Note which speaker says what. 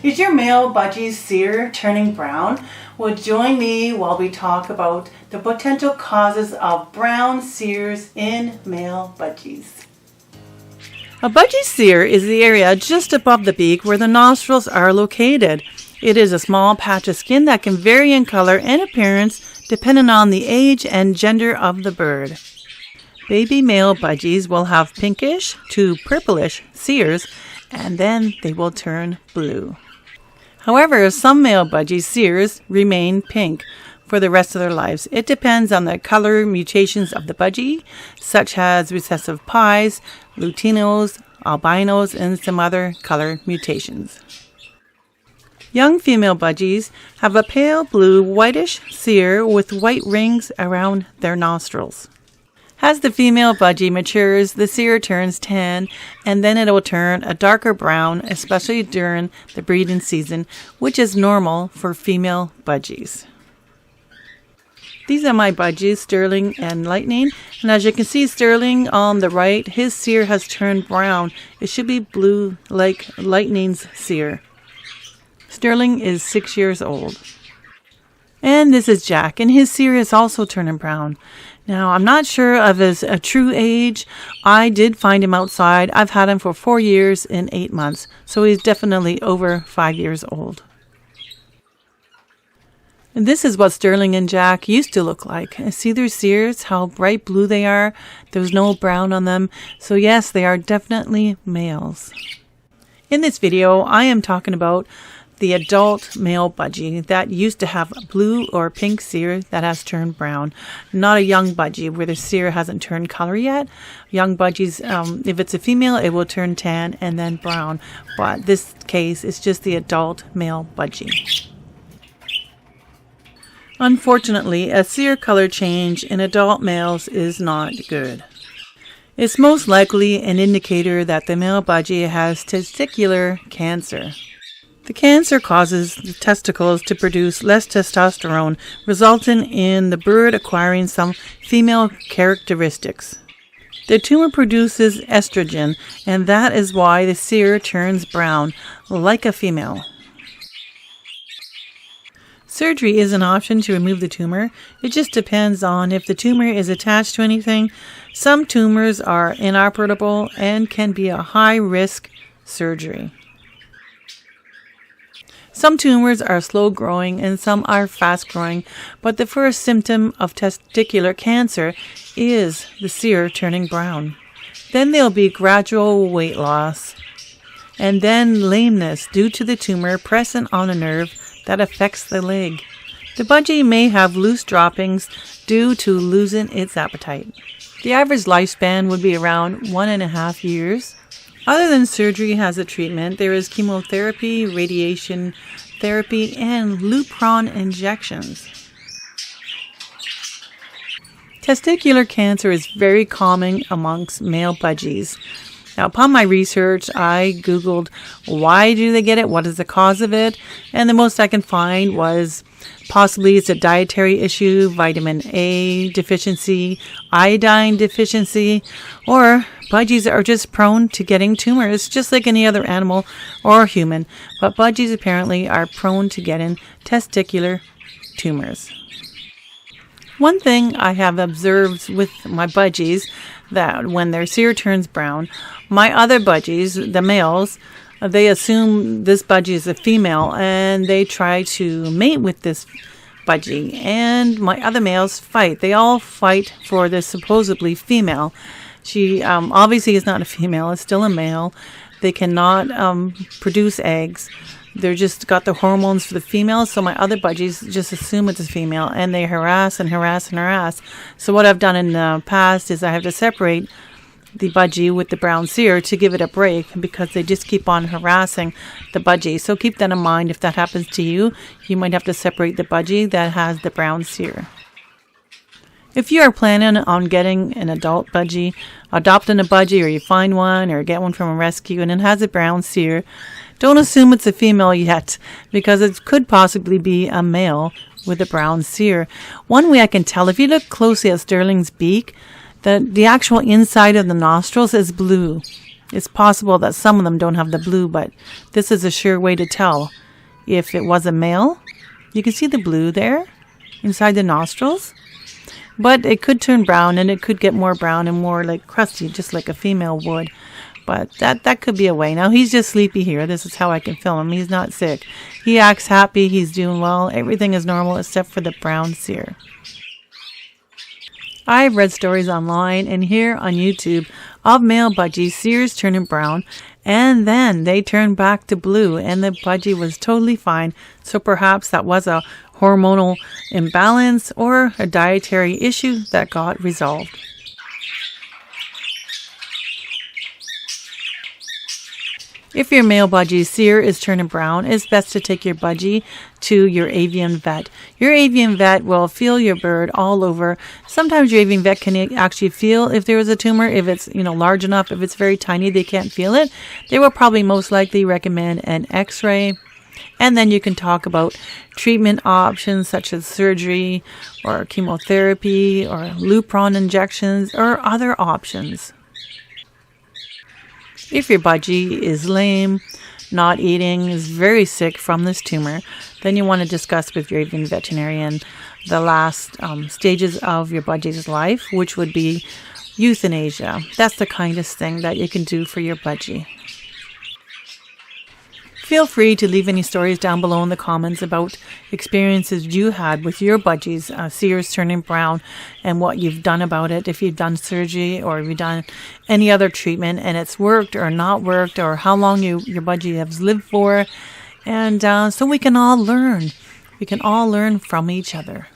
Speaker 1: Is your male Budgies Cere turning brown? Well, join me while we talk about the potential causes of brown ceres in male budgies. A Budgie Cere is the area just above the beak where the nostrils are located. It is a small patch of skin that can vary in color and appearance depending on the age and gender of the bird. Baby male budgies will have pinkish to purplish ceres, and then they will turn blue. However, some male budgie ceres remain pink for the rest of their lives. It depends on the color mutations of the budgie, such as recessive pies, lutinos, albinos, and some other color mutations. Young female budgies have a pale blue whitish cere with white rings around their nostrils. As the female budgie matures, the cere turns tan, and then it will turn a darker brown, especially during the breeding season, which is normal for female budgies. These are my budgies, Sterling and Lightning, and as you can see, Sterling on the right, his cere has turned brown. It should be blue like Lightning's cere. Sterling is 6 years old. And this is Jack, and his cere is also turning brown. Now, I'm not sure of his true age. I did find him outside. I've had him for 4 years and 8 months, so he's definitely over 5 years old. And this is what Sterling and Jack used to look like. See their ceres, how bright blue they are? There's no brown on them. So yes, they are definitely males. In this video, I am talking about the adult male budgie that used to have a blue or pink cere that has turned brown. Not a young budgie where the cere hasn't turned color yet. Young budgies, if it's a female, it will turn tan and then brown. But this case is just the adult male budgie. Unfortunately, a cere color change in adult males is not good. It's most likely an indicator that the male budgie has testicular cancer. The cancer causes the testicles to produce less testosterone, resulting in the bird acquiring some female characteristics. The tumor produces estrogen, and that is why the cere turns brown, like a female. Surgery is an option to remove the tumor. It just depends on if the tumor is attached to anything. Some tumors are inoperable and can be a high-risk surgery. Some tumors are slow-growing and some are fast-growing, but the first symptom of testicular cancer is the cere turning brown. Then there will be gradual weight loss, and then lameness due to the tumor pressing on a nerve that affects the leg. The budgie may have loose droppings due to losing its appetite. The average lifespan would be around 1.5 years. Other than surgery as a treatment, there is chemotherapy, radiation therapy, and Lupron injections. Testicular cancer is very common amongst male budgies. Now, upon my research, I Googled why do they get it, what is the cause of it, and the most I can find was possibly it's a dietary issue, vitamin A deficiency, iodine deficiency, or budgies are just prone to getting tumors, just like any other animal or human, but budgies apparently are prone to getting testicular tumors. One thing I have observed with my budgies, that when their cere turns brown, my other budgies, the males, they assume this budgie is a female and they try to mate with this budgie, and my other males fight. They all fight for this supposedly female. She obviously is not a female, it's still a male. They cannot produce eggs. They're just got the hormones for the female, so my other budgies just assume it's a female, and they harass and harass and harass. So what I've done in the past is I have to separate the budgie with the brown cere to give it a break because they just keep on harassing the budgie. So keep that in mind. If that happens to you, you might have to separate the budgie that has the brown cere. If you are planning on getting an adult budgie, adopting a budgie, or you find one or get one from a rescue and it has a brown cere, don't assume it's a female yet, because it could possibly be a male with a brown cere. One way I can tell, if you look closely at Sterling's beak, the actual inside of the nostrils is blue. It's possible that some of them don't have the blue, but this is a sure way to tell if it was a male. You can see the blue there inside the nostrils, but it could turn brown, and it could get more brown and more like crusty, just like a female would. But that could be a way. Now he's just sleepy here. This is how I can film him. He's not sick. He acts happy. He's doing well. Everything is normal except for the brown cere. I've read stories online and here on YouTube of male budgies, ceres turning brown, and then they turn back to blue, and the budgie was totally fine. So perhaps that was a hormonal imbalance or a dietary issue that got resolved. If your male budgie cere is turning brown, it's best to take your budgie to your avian vet. Your avian vet will feel your bird all over. Sometimes your avian vet can actually feel if there is a tumor. If it's large enough, if it's very tiny, they can't feel it. They will probably most likely recommend an x-ray. And then you can talk about treatment options such as surgery or chemotherapy or Lupron injections or other options. If your budgie is lame, not eating, is very sick from this tumor, then you want to discuss with your avian veterinarian the last stages of your budgie's life, which would be euthanasia. That's the kindest thing that you can do for your budgie. Feel free to leave any stories down below in the comments about experiences you had with your budgies, ceres turning brown, and what you've done about it. If you've done surgery or if you've done any other treatment and it's worked or not worked, or how long your budgie has lived for. And so we can all learn. We can all learn from each other.